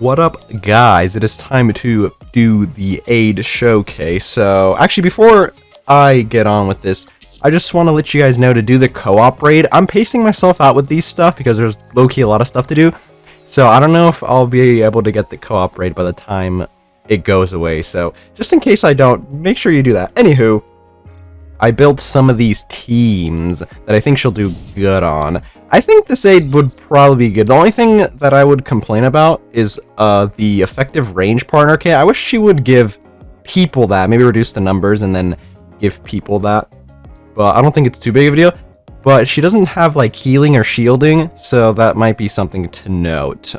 What up, guys? It is time to do the aid showcase. So, actually, before I get on with this, I just want to let you guys know to do the co-op raid. I'm pacing myself out with these stuff because there's low-key a lot of stuff to do. So, I don't know if I'll be able to get the co-op raid by the time it goes away. So, just in case I don't, make sure you do that. Anywho, I built some of these teams that I think she'll do good on. I think this aid would probably be good. The only thing that I would complain about is the effective range partner kit. I wish she would give people that. Maybe reduce the numbers and then give people that. But I don't think it's too big of a deal. But she doesn't have like healing or shielding, so that might be something to note.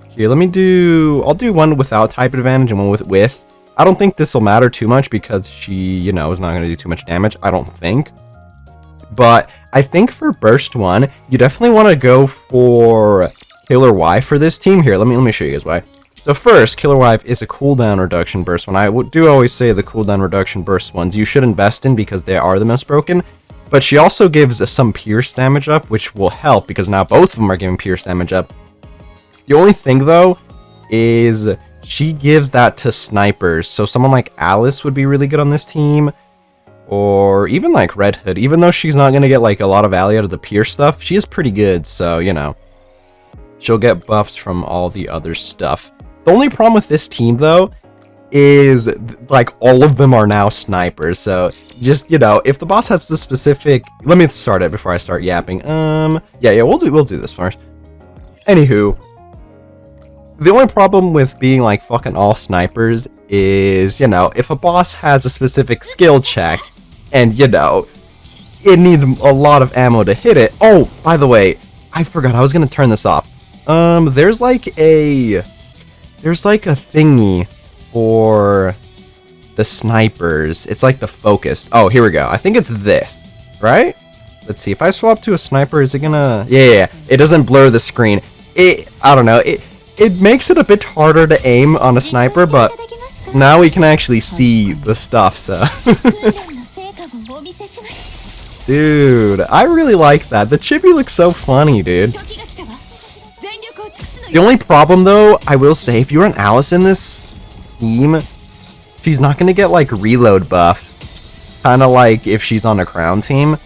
Here, let me do... I'll do one without type advantage and one with. I don't think this will matter too much because she, you know, is not going to do too much damage. I don't think. But I think for burst 1, you definitely want to go for Killer Y for this team. Here, let me show you guys why. So first, Killer Y is a cooldown reduction burst one. I do always say the cooldown reduction burst ones you should invest in because they are the most broken. But she also gives some pierce damage up, which will help because now both of them are giving pierce damage up. The only thing though is she gives that to snipers. So someone like Alice would be really good on this team. Or even like Red Hood, even though she's not going to get like a lot of value out of the pierce stuff, she is pretty good, so, you know, she'll get buffs from all the other stuff. The only problem with this team, though, is like all of them are now snipers, so just, you know, if the boss has the specific... Let me start it before I start yapping. Yeah, we'll do this first. Anywho, the only problem with being like fucking all snipers is, you know, if a boss has a specific skill check, and, you know, it needs a lot of ammo to hit it. Oh, by the way, I forgot, I was gonna turn this off. There's like a thingy for the snipers. It's like the focus. Oh, here we go. I think it's this, right? Let's see, if I swap to a sniper, is it gonna... Yeah, it doesn't blur the screen. I don't know, it makes it a bit harder to aim on a sniper, but now we can actually see the stuff, so... Dude, I really like that. The chibi looks so funny, dude. The only problem, though, I will say, if you're an Alice in this team, she's not going to get, like, reload buff. Kind of like if she's on a crown team.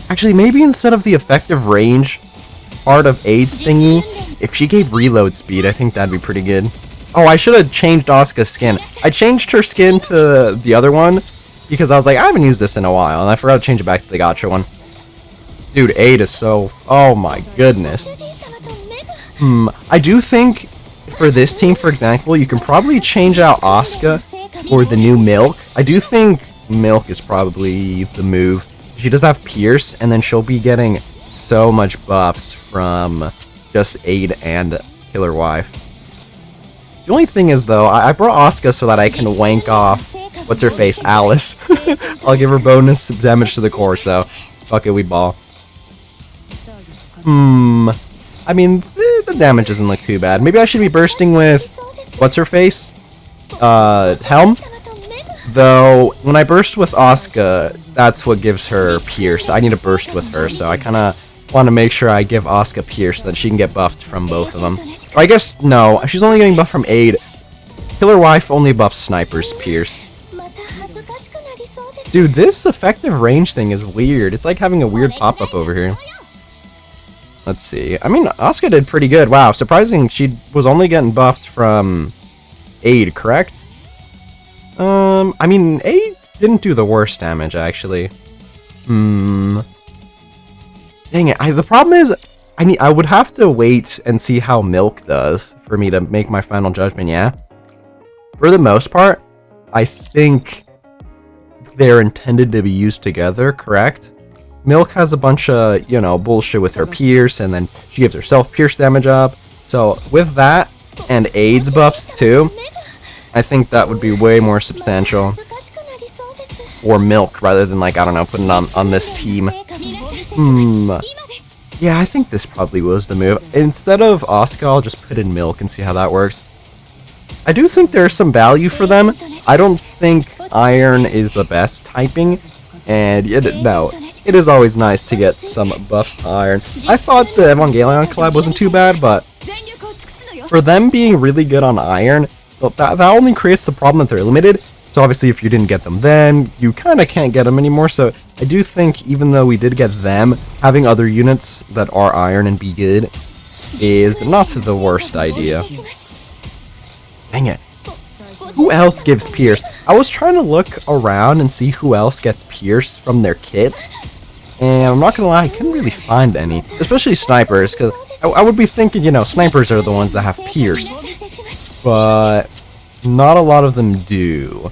Actually, maybe instead of the effective range part of AIDS thingy, if she gave reload speed, I think that'd be pretty good. Oh, I should have changed Asuka's skin. I changed her skin to the other one because I was like, I haven't used this in a while, and I forgot to change it back to the gacha one. Dude, 8 is so... Oh my goodness. I do think for this team, for example, you can probably change out Asuka for the new Milk. I do think Milk is probably the move. She does have Pierce, and then she'll be getting so much buffs from just Aid and Killer Wife. The only thing is, though, I brought Asuka so that I can wank off, what's her face, Alice. I'll give her bonus damage to the core, so fuck it, we ball. I mean, the damage doesn't look too bad. Maybe I should be bursting with, what's her face? Helm? Though, when I burst with Asuka, that's what gives her Pierce. I need to burst with her, so I kind of want to make sure I give Asuka Pierce so that she can get buffed from both of them. Or I guess, no, she's only getting buffed from Aid. Killer Wife only buffs Snipers Pierce. Dude, this effective range thing is weird. It's like having a weird pop-up over here. Let's see. I mean, Asuka did pretty good. Wow, surprising she was only getting buffed from Aid, correct? I mean, Aid didn't do the worst damage, actually. Dang it. The problem is, I would have to wait and see how Milk does for me to make my final judgment, yeah? For the most part, I think they're intended to be used together, correct? Milk has a bunch of, you know, bullshit with her Pierce, and then she gives herself Pierce damage up. So, with that, and Aid's buffs too, I think that would be way more substantial. Or Milk, rather than, like, I don't know, putting on this team. Yeah, I think this probably was the move. Instead of Asuka, I'll just put in Milk and see how that works. I do think there's some value for them. I don't think Iron is the best typing. And, no, it is always nice to get some buffs to Iron. I thought the Evangelion collab wasn't too bad, but for them being really good on iron, well, that only creates the problem that they're limited. So obviously if you didn't get them then, you kind of can't get them anymore. So I do think even though we did get them, having other units that are iron and be good is not the worst idea. Dang it. Who else gives Pierce? I was trying to look around and see who else gets Pierce from their kit. And I'm not gonna lie, I couldn't really find any. Especially snipers, because I would be thinking, you know, snipers are the ones that have Pierce. But not a lot of them do.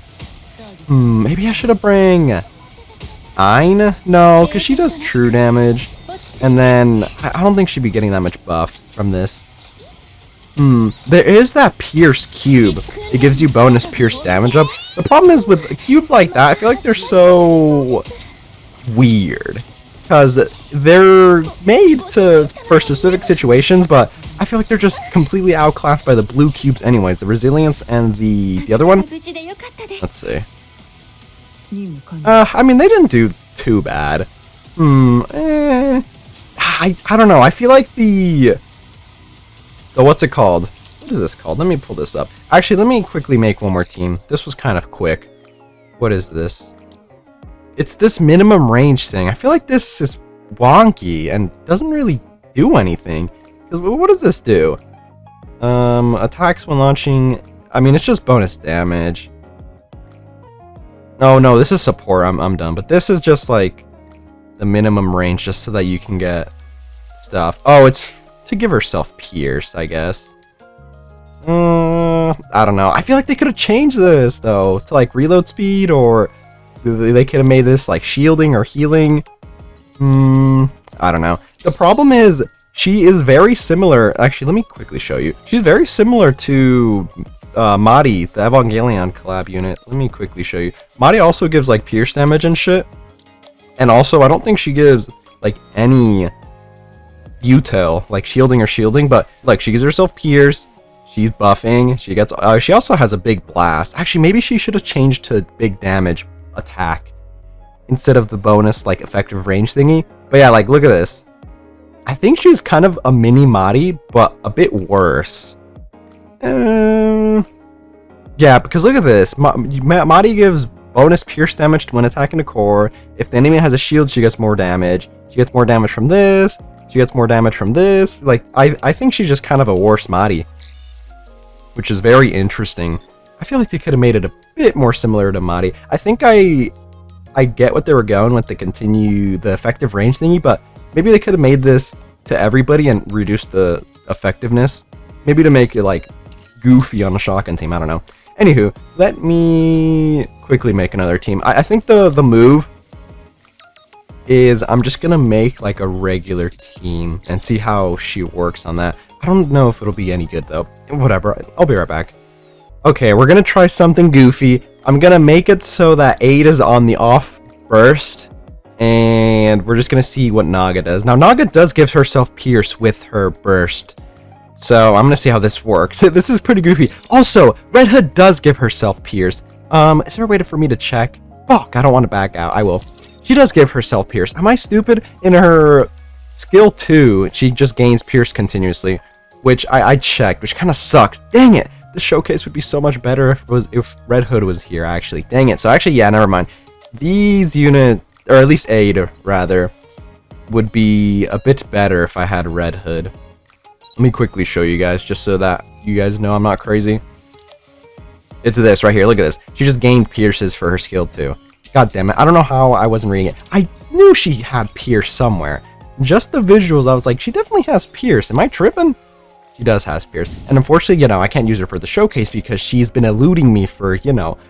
Maybe I should have bring Ein? No, because she does true damage. And then I don't think she'd be getting that much buffs from this. There is that Pierce cube. It gives you bonus Pierce damage up. The problem is with cubes like that, I feel like they're so weird. Because they're made for specific situations, but I feel like they're just completely outclassed by the blue cubes anyways. The resilience and the other one. Let's see. I mean, they didn't do too bad. I don't know. I feel like the what's it called? What is this called? Let me pull this up. Actually, let me quickly make one more team. This was kind of quick. What is this? It's this minimum range thing. I feel like this is wonky and doesn't really do anything. What does this do? Attacks when launching. I mean, it's just bonus damage. No, this is support. I'm done. But this is just like the minimum range, just so that you can get stuff. Oh, it's to give herself Pierce, I guess. I don't know. I feel like they could have changed this though to like reload speed, or they could have made this like shielding or healing. I don't know. The problem is she is very similar. Actually, let me quickly show you. She's very similar to Madi, the Evangelion collab unit. Let me quickly show you. Madi also gives like pierce damage and shit. And also, I don't think she gives like any util, like shielding or shielding, but like she gives herself pierce. She's buffing. She gets. She also has a big blast. Actually, maybe she should have changed to big damage attack instead of the bonus like effective range thingy. But yeah, like look at this. I think she's kind of a mini Madi, but a bit worse. Yeah, because look at this. Madi gives bonus pierce damage to when attacking the core. If the enemy has a shield, she gets more damage. She gets more damage from this. She gets more damage from this. Like, I think she's just kind of a worse Madi, which is very interesting. I feel like they could have made it a bit more similar to Madi. I think I get what they were going with the effective range thingy, but maybe they could have made this to everybody and reduced the effectiveness. Maybe to make it like goofy on a shotgun team. I don't know. Anywho, let me quickly make another team. I think the move is I'm just gonna make like a regular team and see how she works on that. I don't know if it'll be any good though. Whatever, I'll be right back. Okay, we're gonna try something goofy. I'm gonna make it so that 8 is on the off burst, and we're just gonna see what Naga does. Now Naga does give herself pierce with her burst, so I'm gonna see how this works. This is pretty goofy. Also, Red Hood does give herself pierce. Is there a way for me to check? Fuck, I don't want to back out. I will. She does give herself pierce. Am I stupid? In her skill 2, she just gains pierce continuously, which I checked, which kind of sucks. Dang it! This showcase would be so much better if Red Hood was here, actually. Dang it. So actually, yeah, never mind. These units, or at least 8, rather, would be a bit better if I had Red Hood. Let me quickly show you guys, just so that you guys know I'm not crazy. It's this right here. Look at this. She just gained pierces for her skill 2. God damn it. I don't know how I wasn't reading it. I knew she had pierce somewhere. Just the visuals, I was like, she definitely has pierce. Am I tripping? She does have pierce. And unfortunately, I can't use her for the showcase because she's been eluding me for,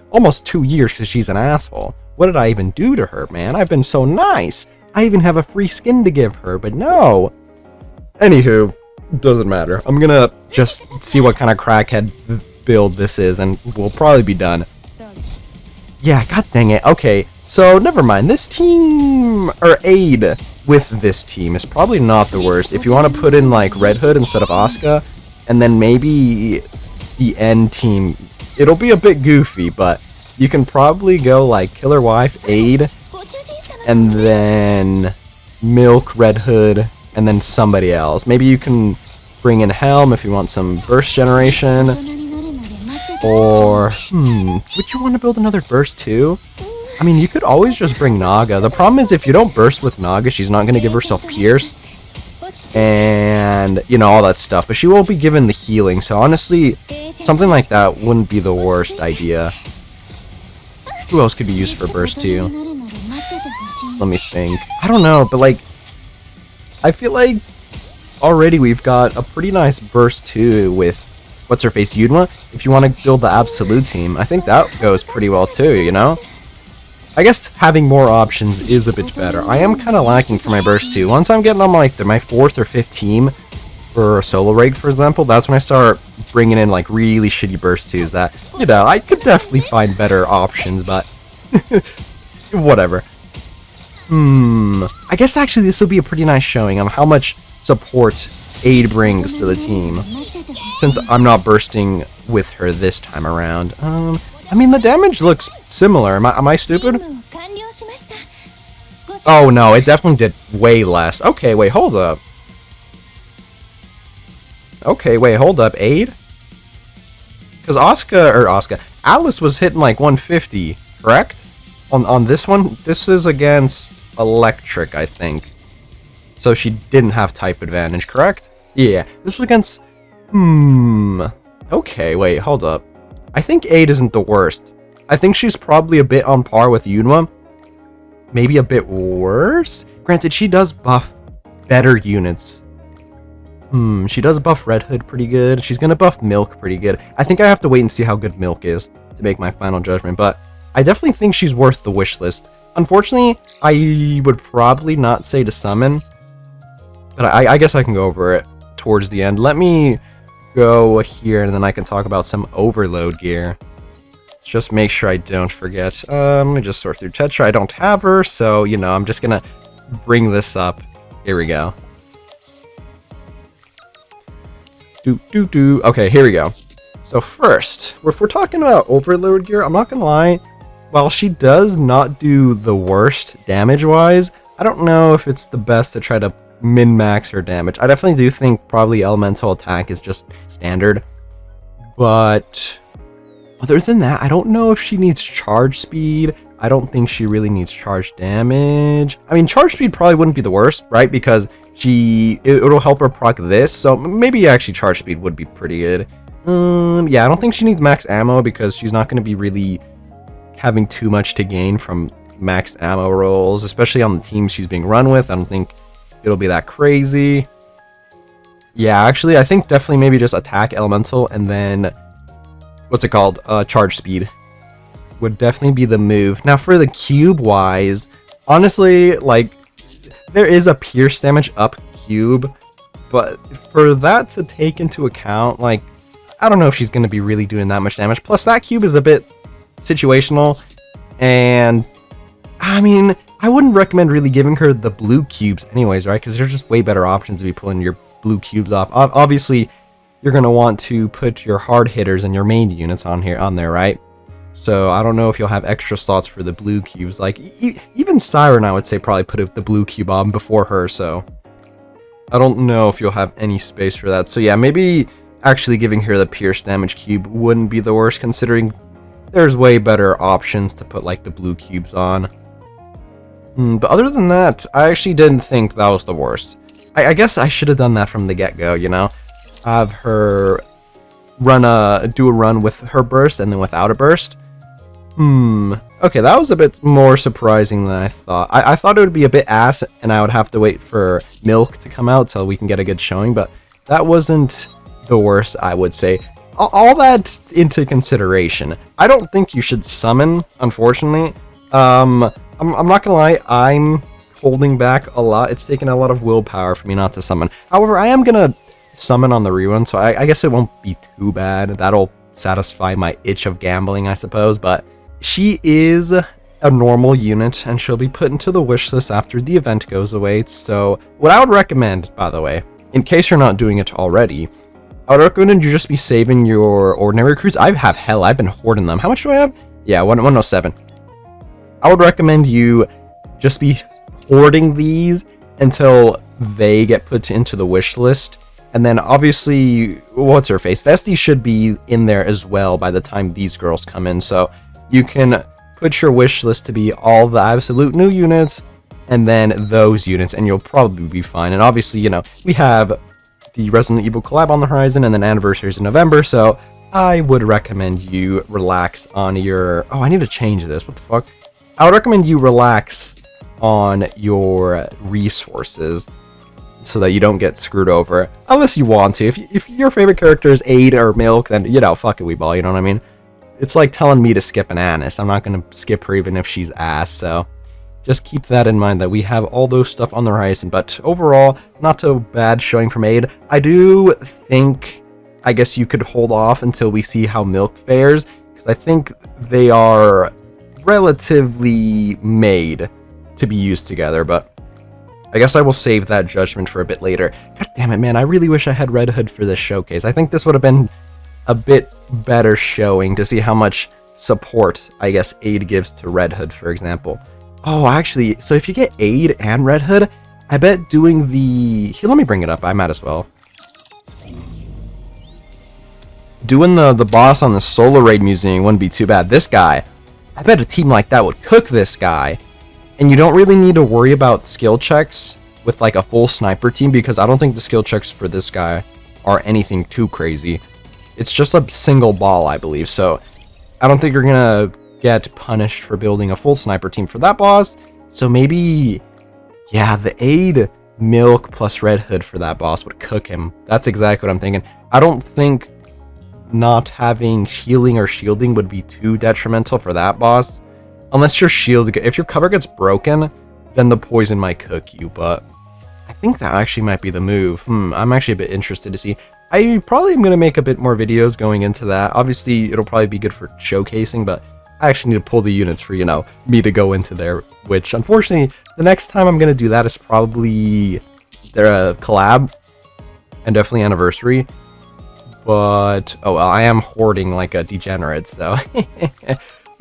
almost 2 years because she's an asshole. What did I even do to her, man? I've been so nice. I even have a free skin to give her, but no. Anywho, doesn't matter. I'm gonna just see what kind of crackhead build this is, and we'll probably be done. Yeah, god dang it. Okay, so never mind. This team, or aid with this team, is probably not the worst. If you want to put in like Red Hood instead of Asuka, and then maybe the end team, it'll be a bit goofy, but you can probably go like Killer Wife, aid, and then Milk, Red Hood, and then somebody else. Maybe you can bring in Helm if you want some burst generation. Or, would you want to build another burst too? I mean, you could always just bring Naga. The problem is if you don't burst with Naga, she's not going to give herself Pierce. And, you know, all that stuff. But she won't be given the healing. So honestly, something like that wouldn't be the worst idea. Who else could be used for burst too? Let me think. I don't know, but like, I feel like already we've got a pretty nice burst too with what's her face, Yunwa. If you want to build the absolute team, I think that goes pretty well too, you know? I guess having more options is a bit better. I am kind of lacking for my burst too. Once I'm getting on like my 4th or 5th team for a solo raid, for example, that's when I start bringing in like really shitty burst twos that, you know, I could definitely find better options, but whatever. I guess actually this will be a pretty nice showing of how much support Aid brings to the team, since I'm not bursting with her this time around. I mean, the damage looks similar. Am I stupid? Oh no, it definitely did way less. Okay, wait, hold up. Okay, wait, hold up. Aid? Because Alice was hitting like 150, correct? On this one? This is against Electric, I think. So she didn't have type advantage, correct? Yeah, this was against... Okay, wait, hold up. I think Aid isn't the worst. I think she's probably a bit on par with Yunwa. Maybe a bit worse? Granted, she does buff better units. She does buff Red Hood pretty good. She's gonna buff Milk pretty good. I think I have to wait and see how good Milk is to make my final judgment, but I definitely think she's worth the wish list. Unfortunately, I would probably not say to summon, but I guess I can go over it towards the end. Let me go here and then I can talk about some overload gear. Let's just make sure I don't forget. Let me just sort through Tetra. I don't have her, so, you know, I'm just gonna bring this up. Here we go. Okay, here we go. So first, if we're talking about overload gear, I'm not gonna lie, while she does not do the worst damage-wise, I don't know if it's the best to try to min-max her damage. I definitely do think probably elemental attack is just standard, but other than that, I don't know if she needs charge speed. I don't think she really needs charge damage. I mean, charge speed probably wouldn't be the worst, right? Because it'll help her proc this, so maybe actually charge speed would be pretty good. Yeah, I don't think she needs max ammo because she's not going to be really having too much to gain from max ammo rolls, especially on the team she's being run with. I don't think it'll be that crazy. Yeah, actually, I think definitely maybe just attack elemental and then what's it called? Charge speed would definitely be the move. Now for the cube wise, honestly, like there is a pierce damage up cube, but for that to take into account, like I don't know if she's going to be really doing that much damage. Plus that cube is a bit situational, and I mean, I wouldn't recommend really giving her the blue cubes anyways, right? Because there's just way better options to be pulling your blue cubes off. Obviously, you're going to want to put your hard hitters and your main units on there, right? So I don't know if you'll have extra slots for the blue cubes. Like even Siren, I would say probably put the blue cube on before her. So I don't know if you'll have any space for that. So yeah, maybe actually giving her the pierce damage cube wouldn't be the worst, considering there's way better options to put like the blue cubes on. But other than that, I actually didn't think that was the worst. I guess I should have done that from the get-go, you know? Have her do a run with her burst and then without a burst. Okay, that was a bit more surprising than I thought. I thought it would be a bit ass and I would have to wait for Milk to come out so we can get a good showing, but that wasn't the worst, I would say. All that into consideration, I don't think you should summon, unfortunately. I'm not gonna lie, I'm holding back a lot. It's taken a lot of willpower for me not to summon. However, I am gonna summon on the rerun, so I guess it won't be too bad. That'll satisfy my itch of gambling, I suppose, but she is a normal unit, and she'll be put into the wish list after the event goes away. So what I would recommend, by the way, in case you're not doing it already, I would recommend you just be saving your ordinary recruits. I've been hoarding them. How much do I have? Yeah, 107. I would recommend you just be hoarding these until they get put into the wish list. And then obviously, what's her face? Vesti should be in there as well by the time these girls come in. So you can put your wish list to be all the absolute new units and then those units, and you'll probably be fine. And obviously, you know, we have the Resident Evil collab on the horizon, and then anniversaries in November. So I would recommend you relax on your... Oh, I need to change this. What the fuck? I would recommend you relax on your resources so that you don't get screwed over, unless you want to. If your favorite character is Aid or Milk, then, you know, fuck it, Weeball, you know what I mean? It's like telling me to skip an Annis. I'm not going to skip her even if she's ass, so just keep that in mind, that we have all those stuff on the horizon. But overall, not so bad showing from Aid. I do think, I guess you could hold off until we see how Milk fares, because I think they are relatively made to be used together, but I guess I will save that judgment for a bit later. God damn it, man, I really wish I had Red Hood for this showcase. I think this would have been a bit better showing to see how much support, I guess, Aid gives to Red Hood, for example. Oh, actually, so if you get Aid and Red Hood, I bet doing the... Here, let me bring it up, I might as well. Doing the boss on the Solar Raid Museum wouldn't be too bad. This guy, I bet a team like that would cook this guy. And you don't really need to worry about skill checks with like a full sniper team, because I don't think the skill checks for this guy are anything too crazy. It's just a single ball, I believe, so I don't think you're gonna get punished for building a full sniper team for that boss. So maybe, yeah, the Aid, Milk plus Red Hood for that boss would cook him. That's exactly what I'm thinking. I don't think not having healing or shielding would be too detrimental for that boss. Unless your shield, if your cover gets broken, then the poison might cook you, but I think that actually might be the move. I'm actually a bit interested to see. I probably am going to make a bit more videos going into that. Obviously, it'll probably be good for showcasing, but I actually need to pull the units for, you know, me to go into there, which, unfortunately, the next time I'm going to do that is probably their collab, and definitely anniversary. But, oh well, I am hoarding like a degenerate, so...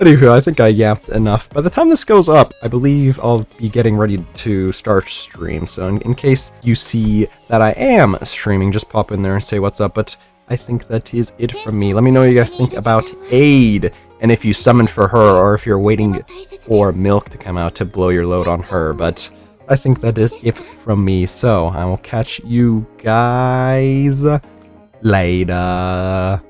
Anywho, I think I yapped enough. By the time this goes up, I believe I'll be getting ready to start stream. So in case you see that I am streaming, just pop in there and say what's up. But I think that is it from me. Let me know what you guys think about Aid, and if you summoned for her, or if you're waiting for Milk to come out to blow your load on her. But I think that is it from me. So I will catch you guys later.